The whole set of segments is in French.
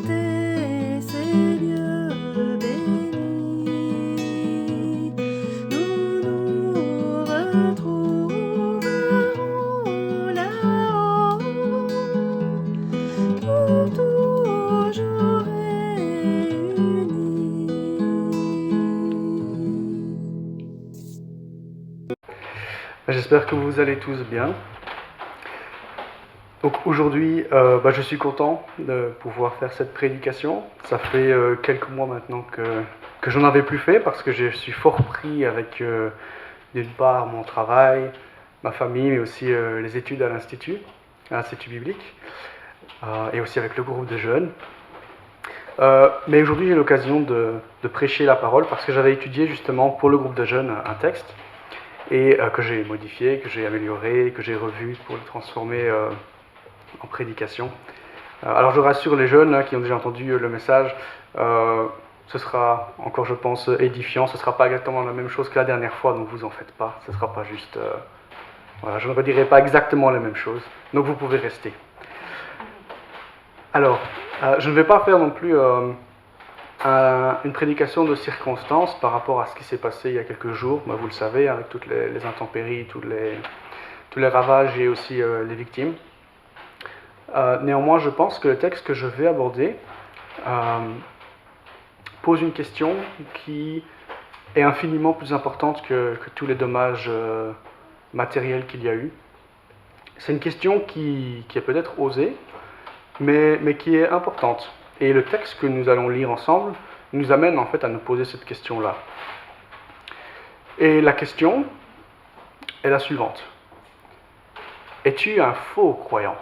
tes ces lieux bénis. Nous nous retrouverons là-haut pour toujours réunis. J'espère que vous allez tous bien. Donc aujourd'hui, je suis content de pouvoir faire cette prédication. Ça fait quelques mois maintenant que j'en avais plus fait parce que je suis fort pris avec d'une part mon travail, ma famille, mais aussi les études à l'Institut biblique, et aussi avec le groupe de jeunes. Mais aujourd'hui j'ai l'occasion de prêcher la parole parce que j'avais étudié justement pour le groupe de jeunes un texte et que j'ai modifié, que j'ai amélioré, que j'ai revu pour le transformer en prédication. Alors je rassure les jeunes qui ont déjà entendu le message, ce sera encore je pense édifiant, ce ne sera pas exactement la même chose que la dernière fois, donc vous en faites pas, ce ne sera pas juste... voilà, je ne redirai pas exactement la même chose, donc vous pouvez rester. Alors, je ne vais pas faire non plus une prédication de circonstances par rapport à ce qui s'est passé il y a quelques jours, vous le savez, avec toutes les intempéries, tous les ravages et aussi les victimes. Néanmoins, je pense que le texte que je vais aborder pose une question qui est infiniment plus importante que tous les dommages matériels qu'il y a eu. C'est une question qui est peut-être osée, mais qui est importante. Et le texte que nous allons lire ensemble nous amène en fait à nous poser cette question-là. Et la question est la suivante. Es-tu un faux croyant ?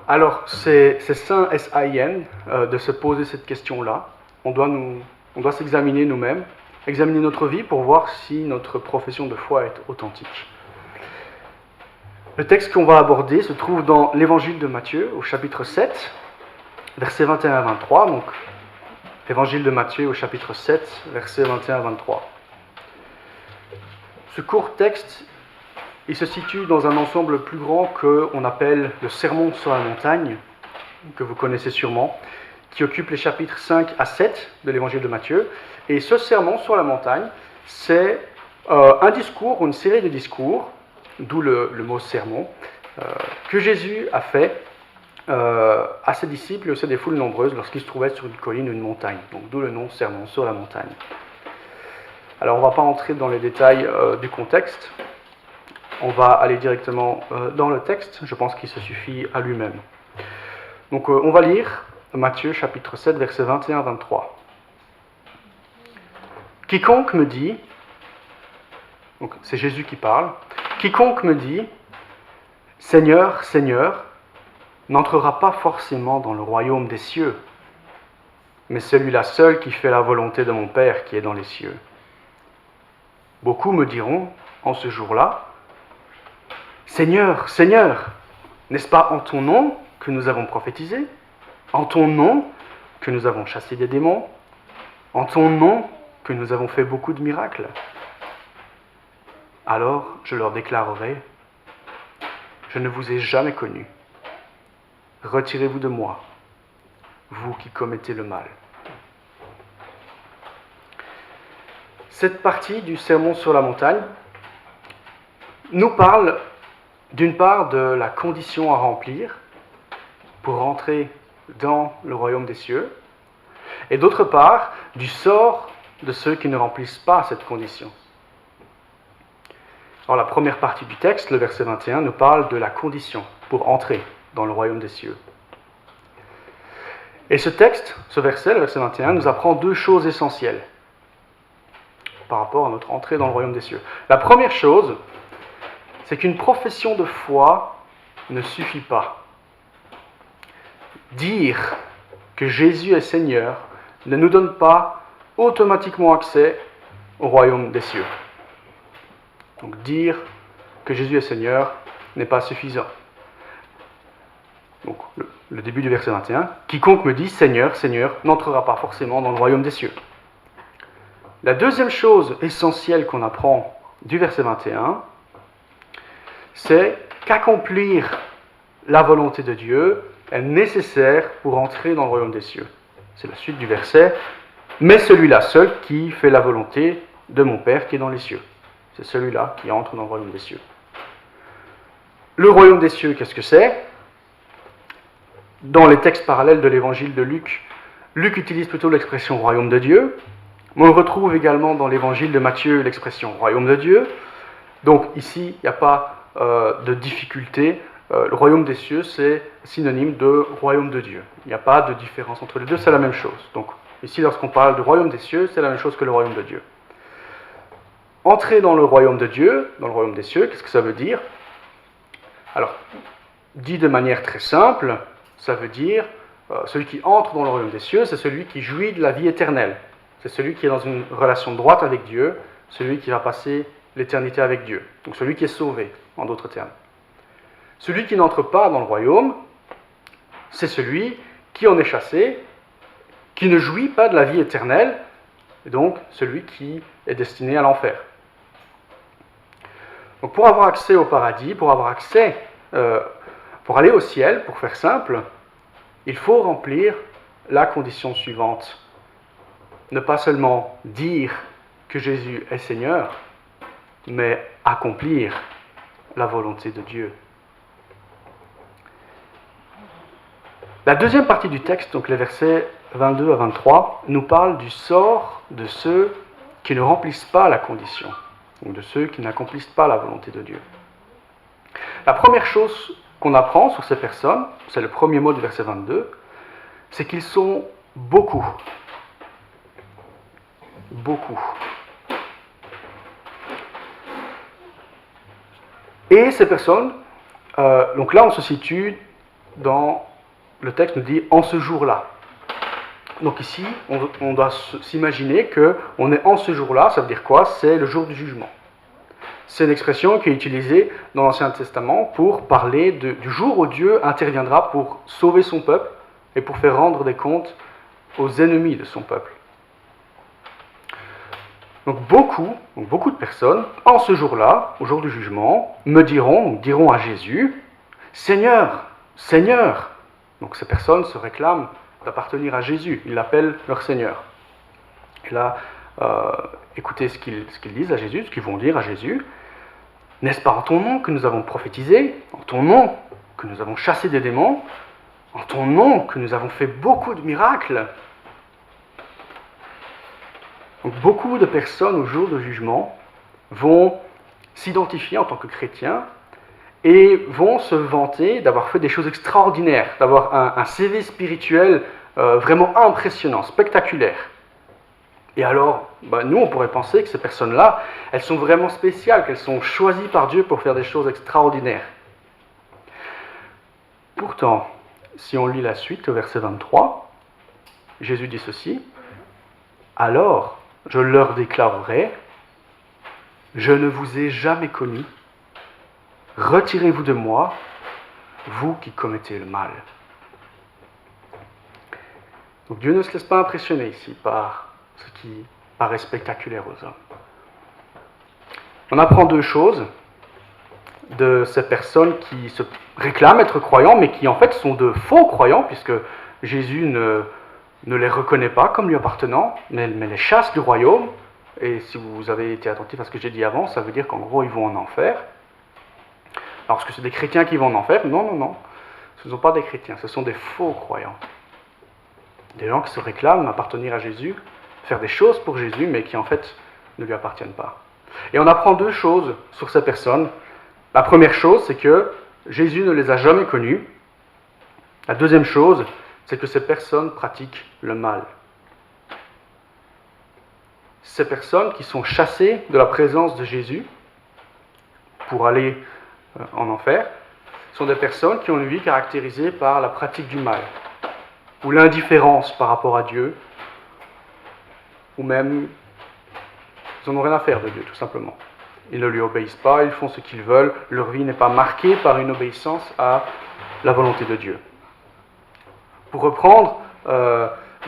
Alors, c'est sain, S-A-I-N, de se poser cette question-là. On doit s'examiner nous-mêmes, examiner notre vie pour voir si notre profession de foi est authentique. Le texte qu'on va aborder se trouve dans l'évangile de Matthieu, au chapitre 7, versets 21 à 23. Donc, l'évangile de Matthieu, au chapitre 7, versets 21 à 23. Ce court texte, il se situe dans un ensemble plus grand qu'on appelle le Sermon sur la montagne, que vous connaissez sûrement, qui occupe les chapitres 5 à 7 de l'évangile de Matthieu. Et ce Sermon sur la montagne, c'est un discours, ou une série de discours, d'où le mot sermon, que Jésus a fait à ses disciples et aussi à des foules nombreuses lorsqu'ils se trouvaient sur une colline ou une montagne. Donc d'où le nom Sermon sur la montagne. Alors on ne va pas entrer dans les détails du contexte, on va aller directement dans le texte, je pense qu'il se suffit à lui-même. Donc on va lire Matthieu chapitre 7, versets 21 à 23. Quiconque me dit, donc c'est Jésus qui parle, quiconque me dit « Seigneur, Seigneur », n'entrera pas forcément dans le royaume des cieux, mais celui-là seul qui fait la volonté de mon Père qui est dans les cieux. Beaucoup me diront en ce jour-là, « Seigneur, Seigneur, n'est-ce pas en ton nom que nous avons prophétisé? En ton nom que nous avons chassé des démons? En ton nom que nous avons fait beaucoup de miracles ?» Alors je leur déclarerai, « Je ne vous ai jamais connu. Retirez-vous de moi, vous qui commettez le mal. » Cette partie du Sermon sur la montagne nous parle d'une part de la condition à remplir pour rentrer dans le royaume des cieux, et d'autre part du sort de ceux qui ne remplissent pas cette condition. Alors la première partie du texte, le verset 21, nous parle de la condition pour entrer dans le royaume des cieux. Et ce texte, ce verset, le verset 21, nous apprend deux choses essentielles par rapport à notre entrée dans le royaume des cieux. La première chose, c'est qu'une profession de foi ne suffit pas. Dire que Jésus est Seigneur ne nous donne pas automatiquement accès au royaume des cieux. Donc dire que Jésus est Seigneur n'est pas suffisant. Donc le début du verset 21, « Quiconque me dit Seigneur, Seigneur, n'entrera pas forcément dans le royaume des cieux. » La deuxième chose essentielle qu'on apprend du verset 21, c'est qu'accomplir la volonté de Dieu est nécessaire pour entrer dans le royaume des cieux. C'est la suite du verset. Mais celui-là seul qui fait la volonté de mon Père qui est dans les cieux. C'est celui-là qui entre dans le royaume des cieux. Le royaume des cieux, qu'est-ce que c'est? Dans les textes parallèles de l'évangile de Luc, Luc utilise plutôt l'expression royaume de Dieu. Mais on retrouve également dans l'évangile de Matthieu l'expression royaume de Dieu. Donc ici, il n'y a pas de difficulté. Le royaume des cieux, c'est synonyme de royaume de Dieu. Il n'y a pas de différence entre les deux, c'est la même chose. Donc ici, lorsqu'on parle du royaume des cieux, c'est la même chose que le royaume de Dieu. Entrer dans le royaume de Dieu, dans le royaume des cieux, qu'est-ce que ça veut dire? Alors, dit de manière très simple, ça veut dire, celui qui entre dans le royaume des cieux, c'est celui qui jouit de la vie éternelle. C'est celui qui est dans une relation droite avec Dieu, celui qui va passer l'éternité avec Dieu. Donc celui qui est sauvé, en d'autres termes. Celui qui n'entre pas dans le royaume, c'est celui qui en est chassé, qui ne jouit pas de la vie éternelle, et donc celui qui est destiné à l'enfer. Donc pour avoir accès au paradis, pour aller au ciel, pour faire simple, il faut remplir la condition suivante. Ne pas seulement dire que Jésus est Seigneur, mais accomplir la volonté de Dieu. La deuxième partie du texte, donc les versets 22 à 23, nous parle du sort de ceux qui ne remplissent pas la condition, donc de ceux qui n'accomplissent pas la volonté de Dieu. La première chose qu'on apprend sur ces personnes, c'est le premier mot du verset 22, c'est qu'ils sont beaucoup. Beaucoup. Et ces personnes, donc là on se situe dans, le texte nous dit en ce jour-là. Donc ici, on doit s'imaginer qu'on est en ce jour-là, ça veut dire quoi? C'est le jour du jugement. C'est une expression qui est utilisée dans l'Ancien Testament pour parler du jour où Dieu interviendra pour sauver son peuple et pour faire rendre des comptes aux ennemis de son peuple. Donc beaucoup de personnes, en ce jour-là, au jour du jugement, diront à Jésus, « Seigneur, Seigneur !» Donc ces personnes se réclament d'appartenir à Jésus, ils l'appellent leur Seigneur. Et là, écoutez ce qu'ils disent à Jésus, ce qu'ils vont dire à Jésus. « N'est-ce pas en ton nom que nous avons prophétisé, en ton nom que nous avons chassé des démons, en ton nom que nous avons fait beaucoup de miracles ?» Donc beaucoup de personnes au jour du jugement vont s'identifier en tant que chrétiens et vont se vanter d'avoir fait des choses extraordinaires, d'avoir un CV spirituel vraiment impressionnant, spectaculaire. Et alors, nous on pourrait penser que ces personnes-là, elles sont vraiment spéciales, qu'elles sont choisies par Dieu pour faire des choses extraordinaires. Pourtant, si on lit la suite au verset 23, Jésus dit ceci, « Alors, je leur déclarerai, je ne vous ai jamais connu, retirez-vous de moi, vous qui commettez le mal. » Donc Dieu ne se laisse pas impressionner ici par ce qui paraît spectaculaire aux hommes. On apprend deux choses de ces personnes qui se réclament être croyants, mais qui en fait sont de faux croyants, puisque Jésus ne les reconnaît pas comme lui appartenant, mais les chasse du royaume. Et si vous avez été attentif à ce que j'ai dit avant, ça veut dire qu'en gros, ils vont en enfer. Alors, est-ce que c'est des chrétiens qui vont en enfer? Non. Ce ne sont pas des chrétiens, ce sont des faux croyants. Des gens qui se réclament appartenir à Jésus, faire des choses pour Jésus, mais qui en fait ne lui appartiennent pas. Et on apprend deux choses sur ces personnes. La première chose, c'est que Jésus ne les a jamais connus. La deuxième chose, c'est que ces personnes pratiquent le mal. Ces personnes qui sont chassées de la présence de Jésus pour aller en enfer sont des personnes qui ont une vie caractérisée par la pratique du mal, ou l'indifférence par rapport à Dieu, ou même ils n'en ont rien à faire de Dieu, tout simplement. Ils ne lui obéissent pas, ils font ce qu'ils veulent, leur vie n'est pas marquée par une obéissance à la volonté de Dieu. Pour reprendre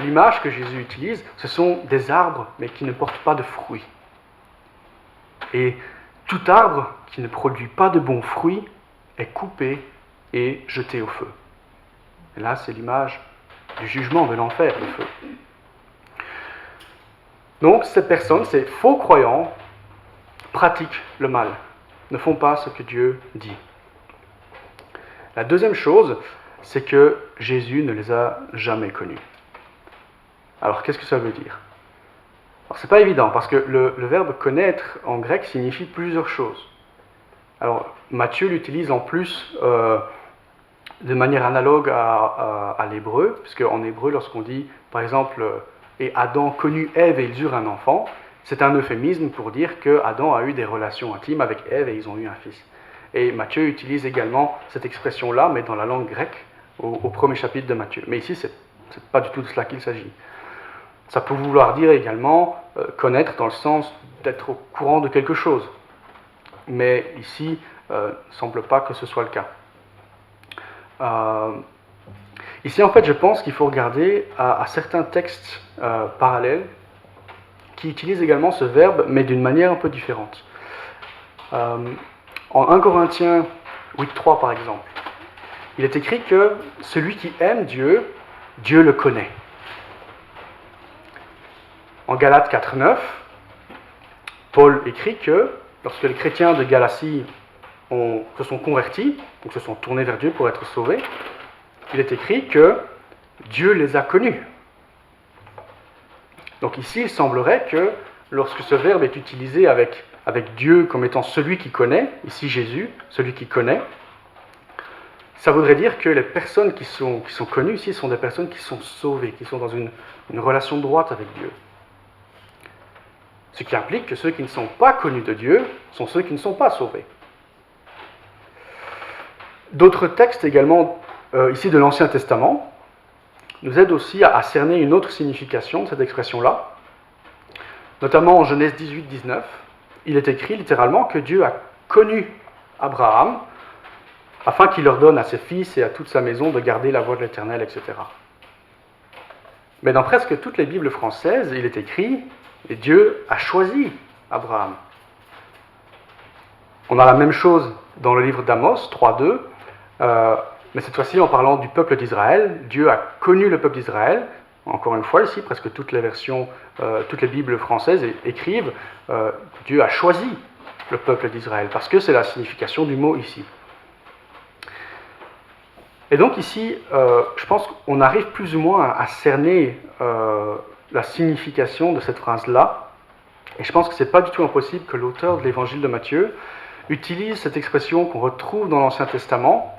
l'image que Jésus utilise, ce sont des arbres, mais qui ne portent pas de fruits. Et tout arbre qui ne produit pas de bons fruits est coupé et jeté au feu. Et là, c'est l'image du jugement, de l'enfer, le feu. Donc, ces personnes, ces faux croyants, pratiquent le mal, ne font pas ce que Dieu dit. La deuxième chose, c'est que Jésus ne les a jamais connus. Alors, qu'est-ce que ça veut dire? Alors, c'est pas évident, parce que le verbe connaître en grec signifie plusieurs choses. Alors, Matthieu l'utilise en plus de manière analogue à l'hébreu, puisque en hébreu, lorsqu'on dit, par exemple, et Adam connut Ève et ils eurent un enfant, c'est un euphémisme pour dire que Adam a eu des relations intimes avec Ève et ils ont eu un fils. Et Matthieu utilise également cette expression-là, mais dans la langue grecque, au premier chapitre de Matthieu. Mais ici, c'est pas du tout de cela qu'il s'agit. Ça peut vouloir dire également connaître dans le sens d'être au courant de quelque chose. Mais ici, il ne semble pas que ce soit le cas. Ici, en fait, je pense qu'il faut regarder à certains textes parallèles qui utilisent également ce verbe, mais d'une manière un peu différente. En 1 Corinthiens 8.3, par exemple, il est écrit que celui qui aime Dieu, Dieu le connaît. En Galates 4.9, Paul écrit que lorsque les chrétiens de Galatie se sont convertis, donc se sont tournés vers Dieu pour être sauvés, il est écrit que Dieu les a connus. Donc ici, il semblerait que lorsque ce verbe est utilisé avec Dieu comme étant celui qui connaît, ici Jésus, celui qui connaît, ça voudrait dire que les personnes qui sont connues ici sont des personnes qui sont sauvées, qui sont dans une relation droite avec Dieu. Ce qui implique que ceux qui ne sont pas connus de Dieu sont ceux qui ne sont pas sauvés. D'autres textes également, ici de l'Ancien Testament, nous aident aussi à cerner une autre signification de cette expression-là. Notamment en Genèse 18-19, il est écrit littéralement que Dieu a connu Abraham afin qu'il ordonne à ses fils et à toute sa maison de garder la voie de l'Éternel, etc. Mais dans presque toutes les Bibles françaises, il est écrit « Et Dieu a choisi Abraham ». On a la même chose dans le livre d'Amos 3.2, mais cette fois-ci en parlant du peuple d'Israël. Dieu a connu le peuple d'Israël. Encore une fois, ici, presque toutes les versions, toutes les Bibles françaises écrivent Dieu a choisi le peuple d'Israël, parce que c'est la signification du mot ici. Et donc ici, je pense qu'on arrive plus ou moins à cerner la signification de cette phrase-là, et je pense que ce n'est pas du tout impossible que l'auteur de l'évangile de Matthieu utilise cette expression qu'on retrouve dans l'Ancien Testament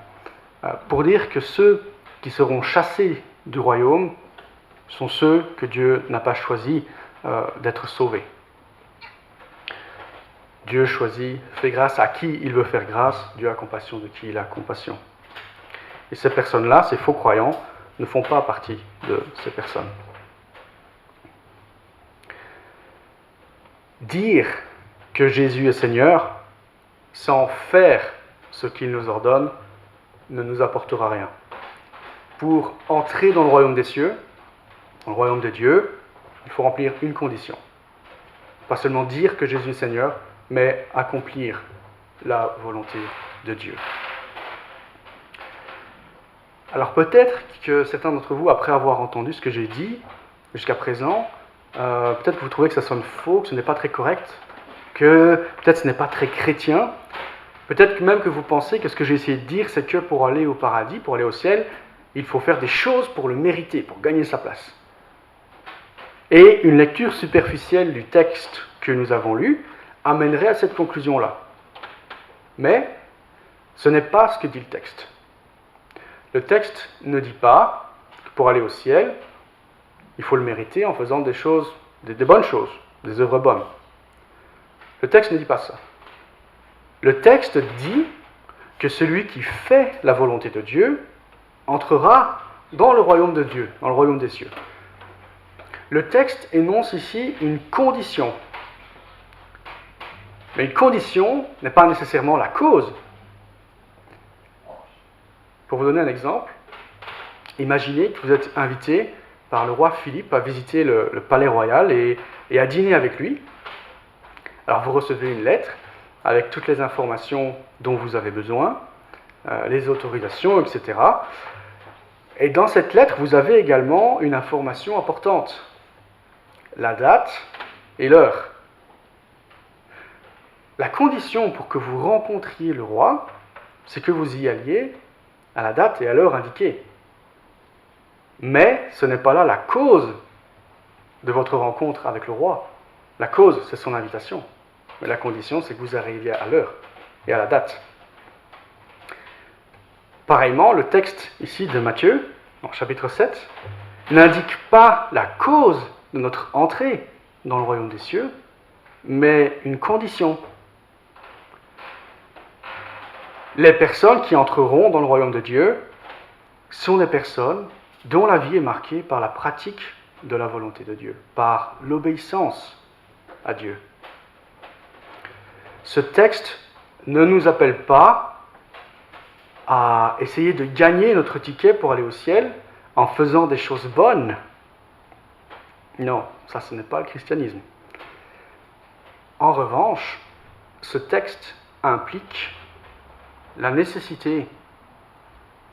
pour dire que ceux qui seront chassés du royaume sont ceux que Dieu n'a pas choisi d'être sauvés. Dieu choisit, fait grâce à qui il veut faire grâce, Dieu a compassion de qui il a compassion. Et ces personnes-là, ces faux croyants, ne font pas partie de ces personnes. Dire que Jésus est Seigneur, sans faire ce qu'il nous ordonne, ne nous apportera rien. Pour entrer dans le royaume des cieux, dans le royaume de Dieu, il faut remplir une condition. Pas seulement dire que Jésus est Seigneur, mais accomplir la volonté de Dieu. Alors peut-être que certains d'entre vous, après avoir entendu ce que j'ai dit jusqu'à présent, peut-être que vous trouvez que ça sonne faux, que ce n'est pas très correct, que peut-être ce n'est pas très chrétien. Peut-être même que vous pensez que ce que j'ai essayé de dire, c'est que pour aller au paradis, pour aller au ciel, il faut faire des choses pour le mériter, pour gagner sa place. Et une lecture superficielle du texte que nous avons lu amènerait à cette conclusion-là. Mais ce n'est pas ce que dit le texte. Le texte ne dit pas que pour aller au ciel, il faut le mériter en faisant des choses, des bonnes choses, des œuvres bonnes. Le texte ne dit pas ça. Le texte dit que celui qui fait la volonté de Dieu entrera dans le royaume de Dieu, dans le royaume des cieux. Le texte énonce ici une condition. Mais une condition n'est pas nécessairement la cause. Pour vous donner un exemple, imaginez que vous êtes invité par le roi Philippe à visiter le palais royal et à dîner avec lui. Alors vous recevez une lettre avec toutes les informations dont vous avez besoin, les autorisations, etc. Et dans cette lettre, vous avez également une information importante. La date et l'heure. La condition pour que vous rencontriez le roi, c'est que vous y alliez à la date et à l'heure indiquée. Mais ce n'est pas là la cause de votre rencontre avec le roi. La cause, c'est son invitation. Mais la condition, c'est que vous arriviez à l'heure et à la date. Pareillement, le texte ici de Matthieu, en chapitre 7, n'indique pas la cause de notre entrée dans le royaume des cieux, mais une condition. Les personnes qui entreront dans le royaume de Dieu sont des personnes dont la vie est marquée par la pratique de la volonté de Dieu, par l'obéissance à Dieu. Ce texte ne nous appelle pas à essayer de gagner notre ticket pour aller au ciel en faisant des choses bonnes. Non, ça ce n'est pas le christianisme. En revanche, ce texte implique la nécessité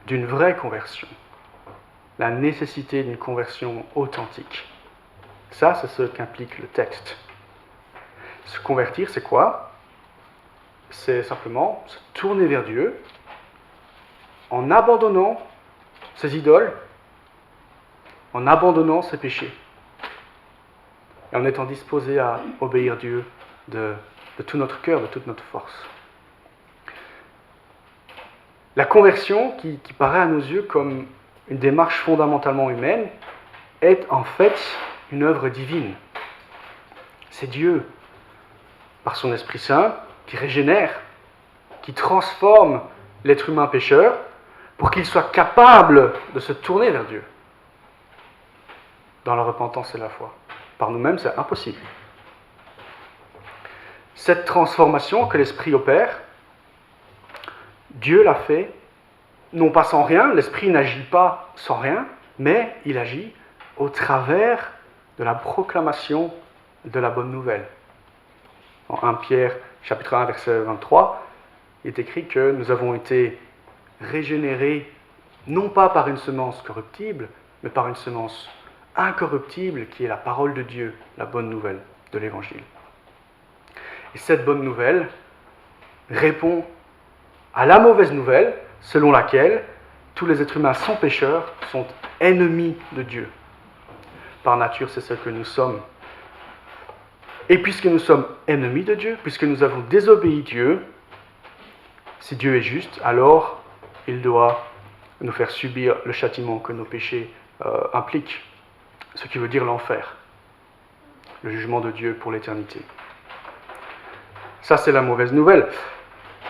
d'une vraie conversion, la nécessité d'une conversion authentique. Ça, c'est ce qu'implique le texte. Se convertir, c'est quoi? C'est simplement se tourner vers Dieu en abandonnant ses idoles, en abandonnant ses péchés, et en étant disposé à obéir Dieu de tout notre cœur, de toute notre force. La conversion, qui paraît à nos yeux comme une démarche fondamentalement humaine, est en fait une œuvre divine. C'est Dieu, par son Esprit Saint, qui régénère, qui transforme l'être humain pécheur pour qu'il soit capable de se tourner vers Dieu dans la repentance et la foi. Par nous-mêmes, c'est impossible. Cette transformation que l'Esprit opère, Dieu l'a fait, non pas sans rien, l'Esprit n'agit pas sans rien, mais il agit au travers de la proclamation de la bonne nouvelle. En 1 Pierre, chapitre 1, verset 23, il est écrit que nous avons été régénérés, non pas par une semence corruptible, mais par une semence incorruptible qui est la parole de Dieu, la bonne nouvelle de l'Évangile. Et cette bonne nouvelle répond à la mauvaise nouvelle selon laquelle tous les êtres humains sont pécheurs, sont ennemis de Dieu. Par nature, c'est ce que nous sommes. Et puisque nous sommes ennemis de Dieu, puisque nous avons désobéi Dieu, si Dieu est juste, alors il doit nous faire subir le châtiment que nos péchés impliquent, ce qui veut dire l'enfer, le jugement de Dieu pour l'éternité. Ça, c'est la mauvaise nouvelle.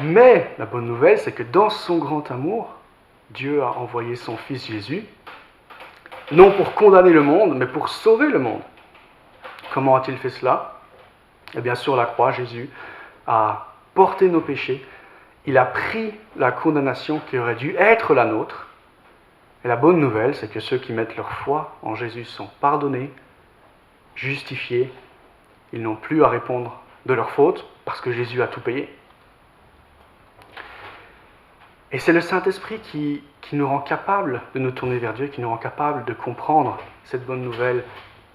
Mais la bonne nouvelle, c'est que dans son grand amour, Dieu a envoyé son Fils Jésus, non pour condamner le monde, mais pour sauver le monde. Comment a-t-il fait cela? Eh bien, sur la croix, Jésus a porté nos péchés, il a pris la condamnation qui aurait dû être la nôtre. Et la bonne nouvelle, c'est que ceux qui mettent leur foi en Jésus sont pardonnés, justifiés, ils n'ont plus à répondre de leurs fautes, parce que Jésus a tout payé. Et c'est le Saint-Esprit qui nous rend capables de nous tourner vers Dieu, qui nous rend capables de comprendre cette bonne nouvelle,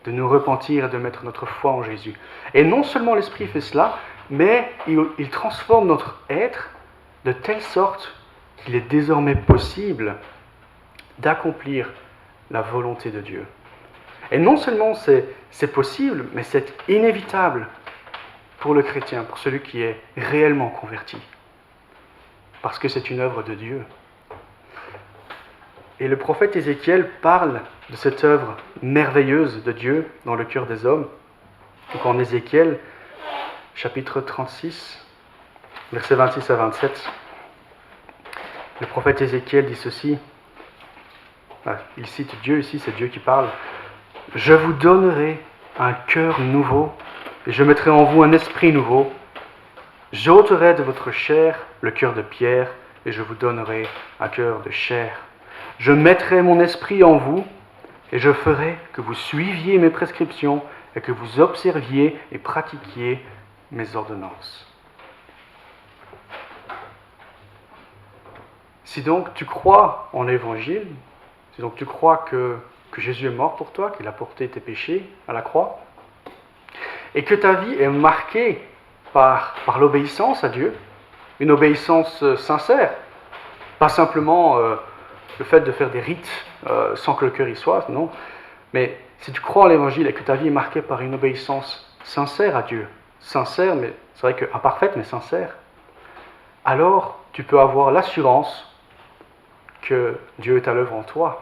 de nous repentir et de mettre notre foi en Jésus. Et non seulement l'Esprit fait cela, mais il transforme notre être de telle sorte qu'il est désormais possible d'accomplir la volonté de Dieu. Et non seulement c'est possible, mais c'est inévitable pour le chrétien, pour celui qui est réellement converti. Parce que c'est une œuvre de Dieu. Et le prophète Ézéchiel parle de cette œuvre merveilleuse de Dieu dans le cœur des hommes. Donc en Ézéchiel, chapitre 36, versets 26 à 27, le prophète Ézéchiel dit ceci. Il cite Dieu ici, c'est Dieu qui parle. « Je vous donnerai un cœur nouveau, et je mettrai en vous un esprit nouveau. J'ôterai de votre chair le cœur de pierre, et je vous donnerai un cœur de chair. Je mettrai mon esprit en vous, et je ferai que vous suiviez mes prescriptions, et que vous observiez et pratiquiez mes ordonnances. » Si donc tu crois en l'Évangile, Si donc tu crois que Jésus est mort pour toi, qu'il a porté tes péchés à la croix, et que ta vie est marquée par l'obéissance à Dieu, une obéissance sincère, pas simplement le fait de faire des rites sans que le cœur y soit, non, mais si tu crois en l'Évangile et que ta vie est marquée par une obéissance sincère à Dieu, sincère, mais c'est vrai que imparfaite, mais sincère, alors tu peux avoir l'assurance que Dieu est à l'œuvre en toi.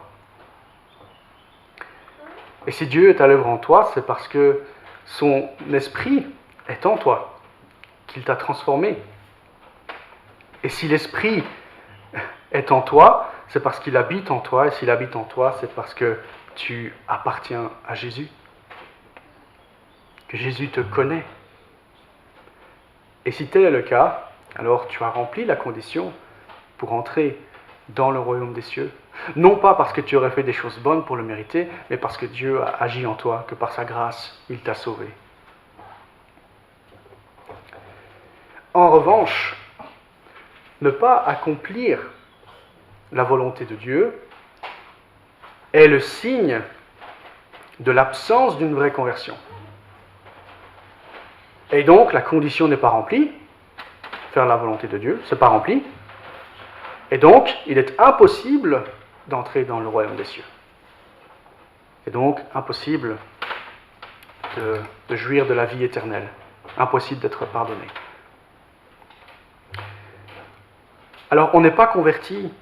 Et si Dieu est à l'œuvre en toi, c'est parce que son esprit est en toi, qu'il t'a transformé. Et si l'esprit est en toi, c'est parce qu'il habite en toi, et s'il habite en toi, c'est parce que tu appartiens à Jésus, que Jésus te connaît. Et si tel est le cas, alors tu as rempli la condition pour entrer dans le royaume des cieux. Non pas parce que tu aurais fait des choses bonnes pour le mériter, mais parce que Dieu a agi en toi, que par sa grâce, il t'a sauvé. En revanche, ne pas accomplir la volonté de Dieu est le signe de l'absence d'une vraie conversion. Et donc, la condition n'est pas remplie, faire la volonté de Dieu, c'est pas rempli, et donc, il est impossible d'entrer dans le royaume des cieux. Et donc, impossible de jouir de la vie éternelle, impossible d'être pardonné. Alors, on n'est pas converti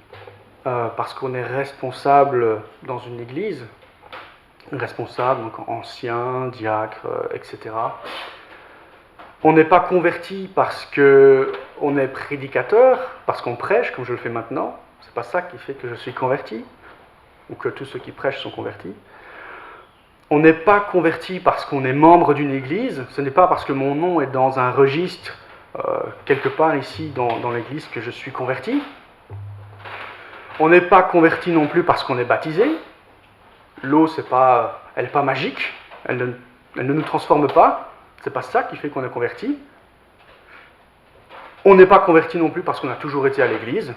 parce qu'on est responsable dans une église, responsable, donc ancien, diacre, etc. On n'est pas converti parce qu'on est prédicateur, parce qu'on prêche, comme je le fais maintenant. C'est pas ça qui fait que je suis converti, ou que tous ceux qui prêchent sont convertis. On n'est pas converti parce qu'on est membre d'une église. Ce n'est pas parce que mon nom est dans un registre quelque part ici dans l'église que je suis converti. On n'est pas converti non plus parce qu'on est baptisé. L'eau, elle n'est pas magique, elle ne nous transforme pas. C'est pas ça qui fait qu'on est converti. On n'est pas converti non plus parce qu'on a toujours été à l'église.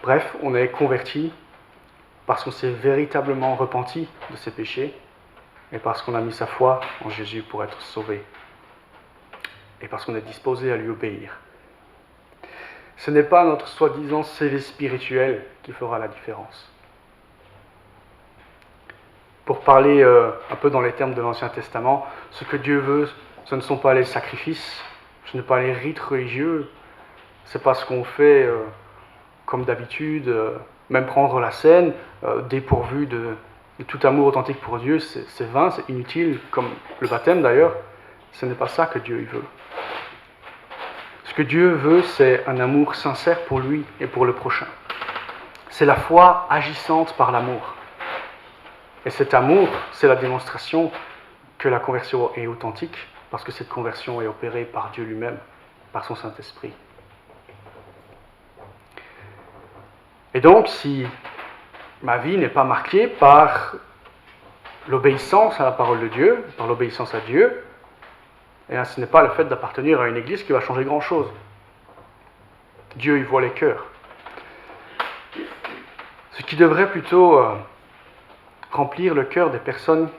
Bref, on est converti parce qu'on s'est véritablement repenti de ses péchés et parce qu'on a mis sa foi en Jésus pour être sauvé et parce qu'on est disposé à lui obéir. Ce n'est pas notre soi-disant CV spirituel qui fera la différence. Pour parler un peu dans les termes de l'Ancien Testament, ce que Dieu veut, ce ne sont pas les sacrifices, ce n'est pas les rites religieux, ce n'est pas ce qu'on fait comme d'habitude, même prendre la scène, dépourvu de tout amour authentique pour Dieu, c'est vain, c'est inutile, comme le baptême d'ailleurs. Ce n'est pas ça que Dieu veut. Ce que Dieu veut, c'est un amour sincère pour lui et pour le prochain. C'est la foi agissante par l'amour. Et cet amour, c'est la démonstration que la conversion est authentique, parce que cette conversion est opérée par Dieu lui-même, par son Saint-Esprit. Et donc, si ma vie n'est pas marquée par l'obéissance à la parole de Dieu, par l'obéissance à Dieu, et ce n'est pas le fait d'appartenir à une église qui va changer grand-chose. Dieu y voit les cœurs. Ce qui devrait plutôt remplir le cœur des personnes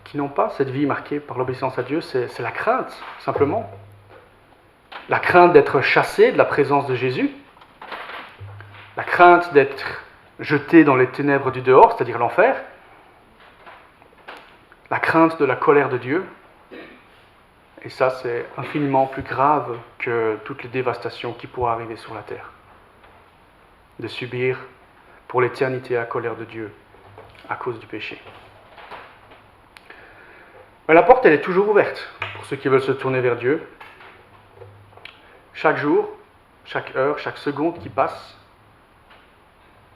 qui n'ont pas cette vie marquée par l'obéissance à Dieu, c'est la crainte, simplement. La crainte d'être chassé de la présence de Jésus, la crainte d'être jeté dans les ténèbres du dehors, c'est-à-dire l'enfer, la crainte de la colère de Dieu, et ça c'est infiniment plus grave que toutes les dévastations qui pourraient arriver sur la terre, de subir pour l'éternité la colère de Dieu à cause du péché. Mais la porte, elle est toujours ouverte pour ceux qui veulent se tourner vers Dieu. Chaque jour, chaque heure, chaque seconde qui passe,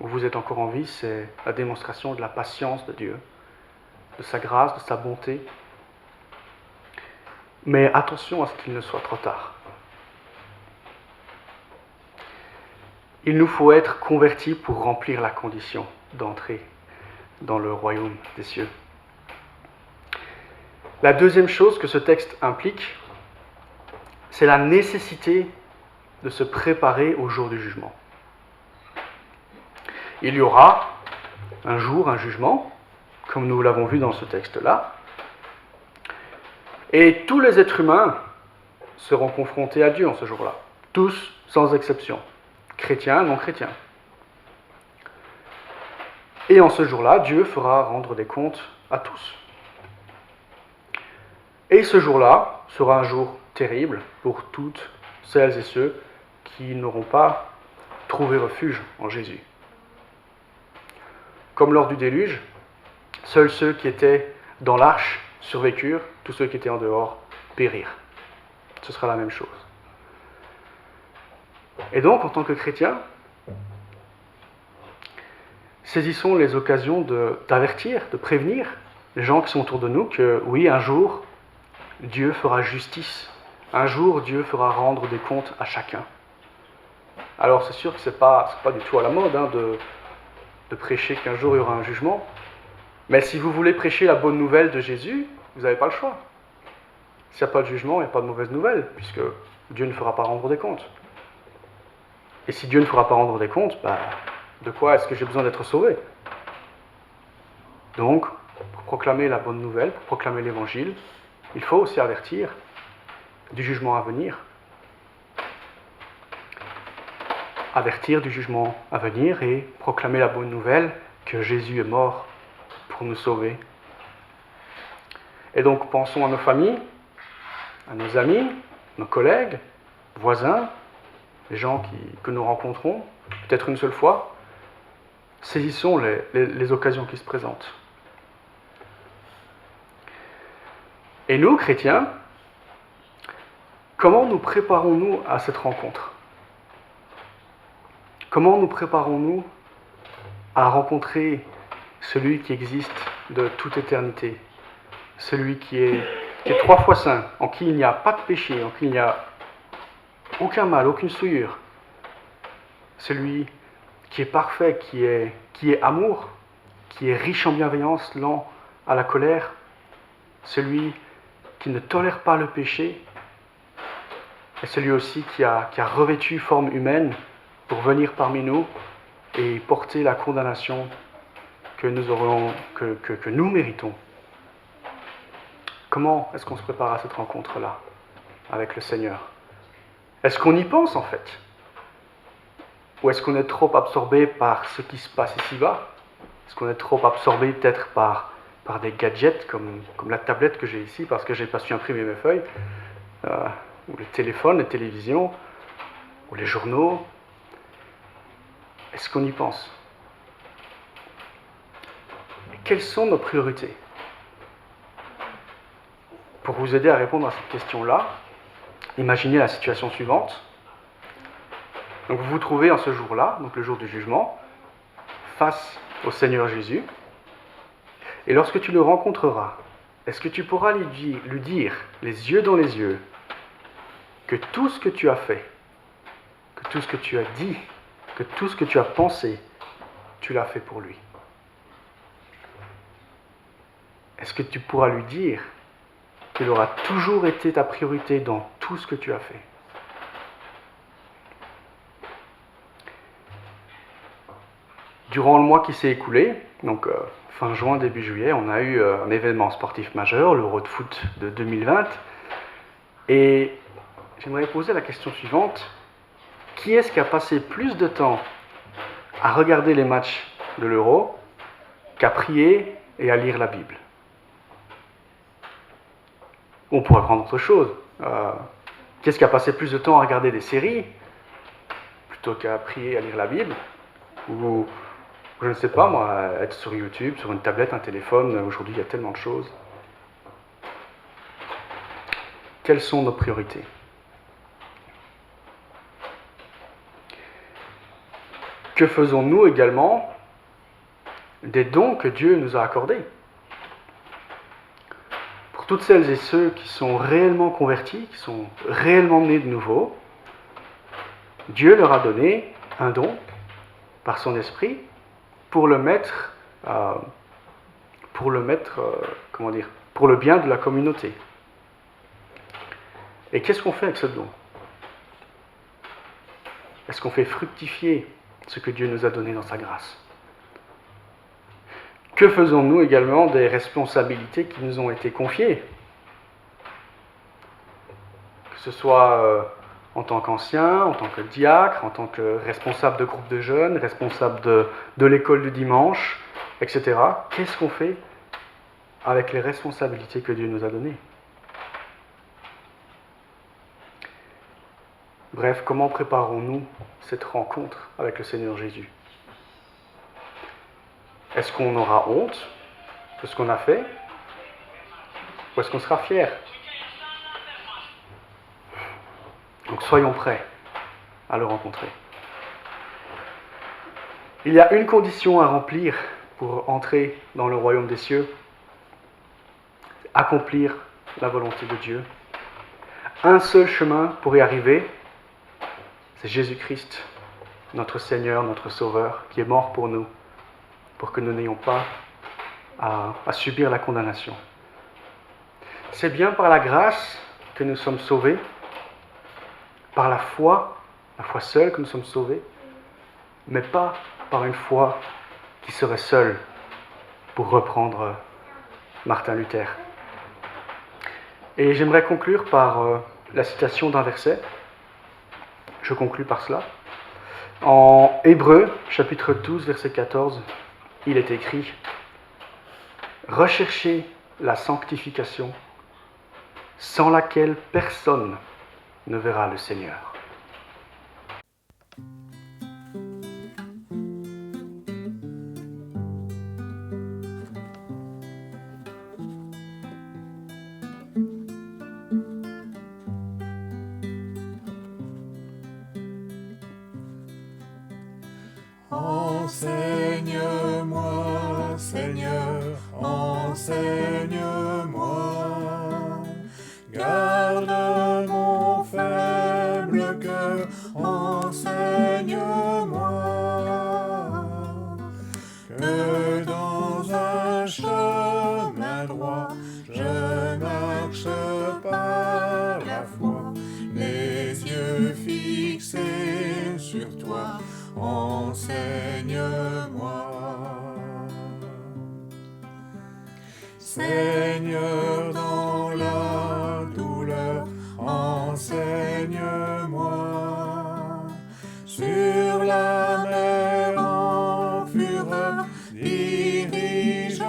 où vous êtes encore en vie, c'est la démonstration de la patience de Dieu, de sa grâce, de sa bonté. Mais attention à ce qu'il ne soit trop tard. Il nous faut être convertis pour remplir la condition d'entrer dans le royaume des cieux. La deuxième chose que ce texte implique, c'est la nécessité de se préparer au jour du jugement. Il y aura un jour un jugement, comme nous l'avons vu dans ce texte-là, et tous les êtres humains seront confrontés à Dieu en ce jour-là, tous sans exception, chrétiens, non chrétiens. Et en ce jour-là, Dieu fera rendre des comptes à tous. Et ce jour-là sera un jour terrible pour toutes celles et ceux qui n'auront pas trouvé refuge en Jésus. Comme lors du déluge, seuls ceux qui étaient dans l'arche survécurent, tous ceux qui étaient en dehors périrent. Ce sera la même chose. Et donc, en tant que chrétiens, saisissons les occasions d'avertir, de prévenir les gens qui sont autour de nous que oui, un jour, Dieu fera justice. Un jour, Dieu fera rendre des comptes à chacun. Alors, c'est sûr que c'est pas du tout à la mode de prêcher qu'un jour il y aura un jugement. Mais si vous voulez prêcher la bonne nouvelle de Jésus, vous n'avez pas le choix. S'il n'y a pas de jugement, il n'y a pas de mauvaise nouvelle, puisque Dieu ne fera pas rendre des comptes. Et si Dieu ne fera pas rendre des comptes, de quoi est-ce que j'ai besoin d'être sauvé? Donc, pour proclamer la bonne nouvelle, pour proclamer l'évangile, il faut aussi avertir du jugement à venir. Avertir du jugement à venir et proclamer la bonne nouvelle que Jésus est mort pour nous sauver. Et donc, pensons à nos familles, à nos amis, nos collègues, voisins, les gens que nous rencontrons, peut-être une seule fois. Saisissons les occasions qui se présentent. Et nous, chrétiens, comment nous préparons-nous à cette rencontre? Comment nous préparons-nous à rencontrer celui qui existe de toute éternité, celui qui est 3 fois saint, en qui il n'y a pas de péché, en qui il n'y a aucun mal, aucune souillure, celui qui est parfait, qui est amour, qui est riche en bienveillance, lent à la colère, celui qui ne tolère pas le péché, et celui aussi qui a revêtu forme humaine pour venir parmi nous et porter la condamnation que nous méritons. Comment est-ce qu'on se prépare à cette rencontre-là avec le Seigneur? Est-ce qu'on y pense en fait? Ou est-ce qu'on est trop absorbé par ce qui se passe ici-bas? Est-ce qu'on est trop absorbé peut-être par des gadgets comme la tablette que j'ai ici parce que je n'ai pas su imprimer mes feuilles, ou les téléphones, les télévisions, ou les journaux? Est-ce qu'on y pense? Et quelles sont nos priorités? Pour vous aider à répondre à cette question-là, imaginez la situation suivante. Donc vous vous trouvez en ce jour-là, donc le jour du jugement, face au Seigneur Jésus. Et lorsque tu le rencontreras, est-ce que tu pourras lui dire, les yeux dans les yeux, que tout ce que tu as fait, que tout ce que tu as dit, que tout ce que tu as pensé, tu l'as fait pour lui? Est-ce que tu pourras lui dire qu'il aura toujours été ta priorité dans tout ce que tu as fait? Durant le mois qui s'est écoulé, donc fin juin, début juillet, on a eu un événement sportif majeur, l'Euro de foot de 2020. Et j'aimerais poser la question suivante. Qui est-ce qui a passé plus de temps à regarder les matchs de l'Euro qu'à prier et à lire la Bible? On pourrait prendre autre chose. Qui est-ce qui a passé plus de temps à regarder des séries plutôt qu'à prier et à lire la Bible? Ou, je ne sais pas moi, être sur YouTube, sur une tablette, un téléphone, aujourd'hui il y a tellement de choses. Quelles sont nos priorités? Que faisons-nous également des dons que Dieu nous a accordés? Pour toutes celles et ceux qui sont réellement convertis, qui sont réellement nés de nouveau, Dieu leur a donné un don par son esprit pour le mettre, pour le bien de la communauté. Et qu'est-ce qu'on fait avec ce don? Est-ce qu'on fait fructifier ce que Dieu nous a donné dans sa grâce? que faisons-nous également des responsabilités qui nous ont été confiées? Que ce soit en tant qu'ancien, en tant que diacre, en tant que responsable de groupe de jeunes, responsable de l'école du dimanche, etc. Qu'est-ce qu'on fait avec les responsabilités que Dieu nous a données? Bref, comment préparons-nous cette rencontre avec le Seigneur Jésus? Est-ce qu'on aura honte de ce qu'on a fait? Ou est-ce qu'on sera fier? Donc soyons prêts à le rencontrer. Il y a une condition à remplir pour entrer dans le royaume des cieux, accomplir la volonté de Dieu. Un seul chemin pour y arriver, c'est Jésus-Christ, notre Seigneur, notre Sauveur, qui est mort pour nous, pour que nous n'ayons pas à subir la condamnation. C'est bien par la grâce que nous sommes sauvés, par la foi seule que nous sommes sauvés, mais pas par une foi qui serait seule, pour reprendre Martin Luther. Et j'aimerais conclure par la citation d'un verset. Je conclus par cela. En Hébreux, chapitre 12, verset 14, il est écrit « Recherchez la sanctification, sans laquelle personne ne verra le Seigneur. » Enseigne-moi, Seigneur, enseigne-moi. Garde mon faible cœur, enseigne-moi. Que dans un chemin droit, je marche par la foi, les yeux fixés sur toi. Enseigne-moi. Seigneur, dans la douleur, enseigne-moi. Sur la mer en fureur, dirige-moi.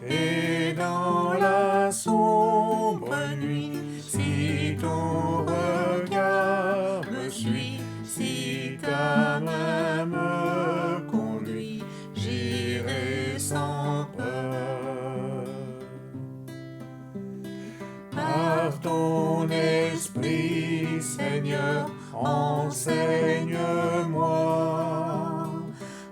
Et dans la sombre nuit, si ton regard me suit, si ta main me conduit, j'irai sans peur. Par ton esprit, Seigneur, enseigne-moi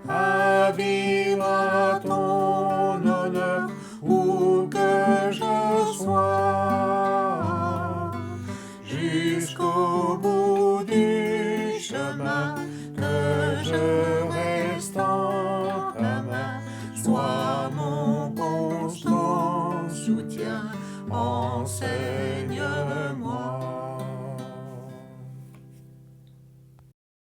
à vivre à ton honneur où que je sois, jusqu'au bout du chemin, que je reste en ta main. Sois mon constant soutien, enseigne-moi.